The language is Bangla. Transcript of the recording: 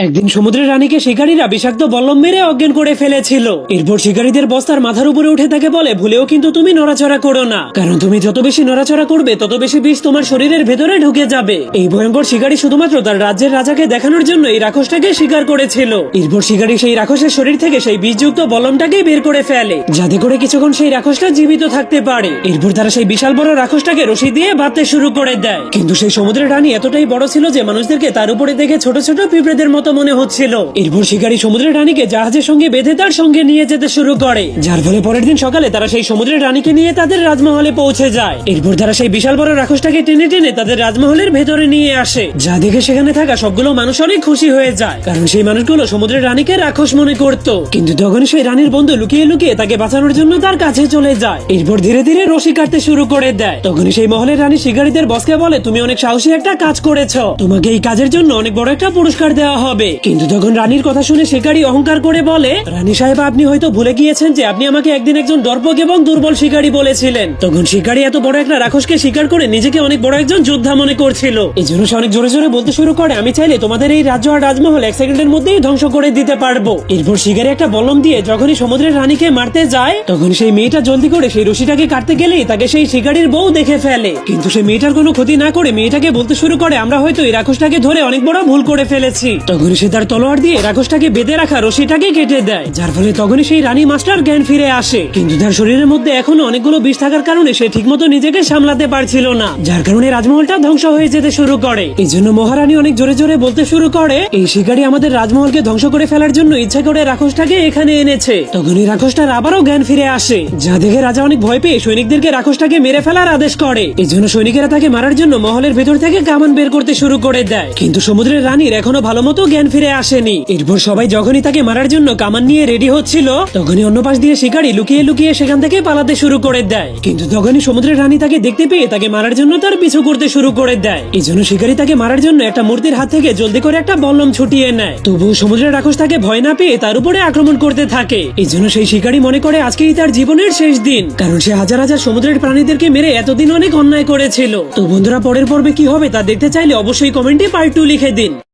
একদিন সমুদ্রের রানীকে শিকারীরা বিষাক্ত বল্লম মেরে অজ্ঞান করে ফেলেছিল। এরপর শিকারীদের বস্তার মাথার উপরে উঠে তাকে বলে, ভুলেও কিন্তু তুমি নড়াচড়া করো না, কারণ তুমি যত বেশি নড়াচড়া করবে তত বেশি বিষ তোমার শরীরের ভেতরে ঢুকে যাবে। এই ভয়ঙ্কর শিকারী শুধুমাত্র তার রাজ্যের রাজাকে দেখানোর জন্য এই রাক্ষসটাকে শিকার করেছিল। এরপর শিকারী সেই রাক্ষসের শরীর থেকে সেই বিষযুক্ত বল্লমটাকে বের করে ফেলে, যাতে করে কিছুক্ষণ সেই রাক্ষসটা জীবিত থাকতে পারে। এরপর তারা সেই বিশাল বড় রাক্ষসটাকে রশি দিয়ে বাঁধতে শুরু করে দেয়। কিন্তু সেই সমুদ্রের রানী এতটাই বড় ছিল যে মানুষদেরকে তার উপরে দেখে ছোট ছোট পিঁপড়েদের মতো মনে হচ্ছিল। এরপর শিকারী সমুদ্রের রানীকে জাহাজের সঙ্গে বেঁধে তার সঙ্গে নিয়ে যেতে শুরু করে, যার ফলে পরের দিন সকালে তারা সেই সমুদ্রের রানীকে নিয়ে তাদের রাজমহলে পৌঁছে যায়। এরপর তারা সেই বিশাল বড় রাক্ষসটাকে টেনে টেনে তাদের রাজমহলের ভেতরে নিয়ে আসে, যা দেখে সেখানে থাকা সবগুলো মানুষ অনেক খুশি হয়ে যায়, কারণ সেই মানুষগুলো সমুদ্রের রানীকে রাক্ষস মনে করত। কিন্তু তখন সেই রানীর বন্ধু লুকিয়ে লুকিয়ে তাকে বাঁচানোর জন্য তার কাছে চলে যায়। এরপর ধীরে ধীরে রশি কাটতে শুরু করে দেয়। তখনই সেই মহলের রানী শিকারীদের বসকে বলে, তুমি অনেক সাহসী একটা কাজ করেছো, তোমাকে এই কাজের জন্য অনেক বড় একটা পুরস্কার দেওয়া হবে। কিন্তু তখন রানীর কথা শুনে শিকারী অহংকার করে বলে, রানী সাহেব, আপনি হয়তো ভুলে গিয়েছেন যে আপনি আমাকে একদিন একজন দর্পক এবং দুর্বল শিকারী বলেছিলেন। তখন শিকারী এত বড় একটা রাক্ষসকে শিকার করে নিজেকে অনেক বড় একজন যোদ্ধা মনে করছিল। এই জন্য সে অনেক জোরে জোরে বলতে শুরু করে, আমি চাইলে তোমাদের এই রাজ্য আর রাজমহল এক সেকেন্ডের মধ্যেই ধ্বংস করে দিতে পারবো। এরপর শিকারী একটা বল্লম দিয়ে যখনই সমুদ্রের রানীকে মারতে যায়, তখন সেই মেয়েটা জলদি করে সেই রশিটাকে কাটতে গেলেই তাকে সেই শিকারীর বউ দেখে ফেলে। কিন্তু সে মেয়েটার কোনো ক্ষতি না করে মেয়েটাকে বলতে শুরু করে, আমরা হয়তো এই রাক্ষসটাকে ধরে অনেক বড় ভুল করে ফেলেছি। তখন সে তার তলোয়ার দিয়ে রাক্ষসটাকে বেঁধে রাখা রশিটাকে কেটে দেয়, যার ফলে তখনই সেই রানী মাস্টার জ্ঞান ফিরে আসে। কিন্তু তার শরীরের মধ্যে এখনো অনেকগুলো বিষ থাকার কারণে সে ঠিকমতো নিজেকে সামলাতে পারছিল না, যার কারণে রাজমহলটা ধ্বংস হয়ে যেতে শুরু করে। এই জন্য মহারানী অনেক জোরে জোরে বলতে শুরু করে, এই শিকারী আমাদের রাজমহলকে ধ্বংস করে ফেলার জন্য ইচ্ছা করে রাক্ষসটাকে এখানে এনেছে। তখনই রাক্ষসটার আবারও জ্ঞান ফিরে আসে, যা দেখে রাজা অনেক ভয় পেয়ে সৈনিকদেরকে রাক্ষসটাকে মেরে ফেলার আদেশ করে। এই জন্য সৈনিকেরা তাকে মারার জন্য মহলের ভেতর থেকে কামান বের করতে শুরু করে দেয়। কিন্তু সমুদ্রের রানীর এখনো ভালো মতো জ্ঞান ফিরে আসেনি। এরপর সবাই যখনই তাকে মারার জন্য কামান নিয়ে রেডি হচ্ছিল, তখনই অন্য পাশ দিয়ে শিকারী লুকিয়ে লুকিয়ে সেখান থেকে পালাতে শুরু করে দেয়। কিন্তু তখনই সমুদ্রের রানী তাকে দেখতে পেয়ে তাকে মারার জন্য তার পিছু করতে শুরু করে দেয়। এই জন্য শিকারী তাকে মারার জন্য একটা মূর্তির হাত থেকে জলদি করে একটা বল্লম ছুটিয়ে নেয়। তবুও সমুদ্রের রাক্ষস তাকে ভয় না পেয়ে তার উপরে আক্রমণ করতে থাকে। এই জন্য সেই শিকারী মনে করে আজকেই তার জীবনের শেষ দিন, কারণ সে হাজার হাজার সমুদ্রের প্রাণীদেরকে মেরে এতদিন অনেক অন্যায় করেছিল। তো বন্ধুরা, পরের পর্বে কি হবে তা দেখতে চাইলে অবশ্যই কমেন্টে পার্ট 2 লিখে দিন।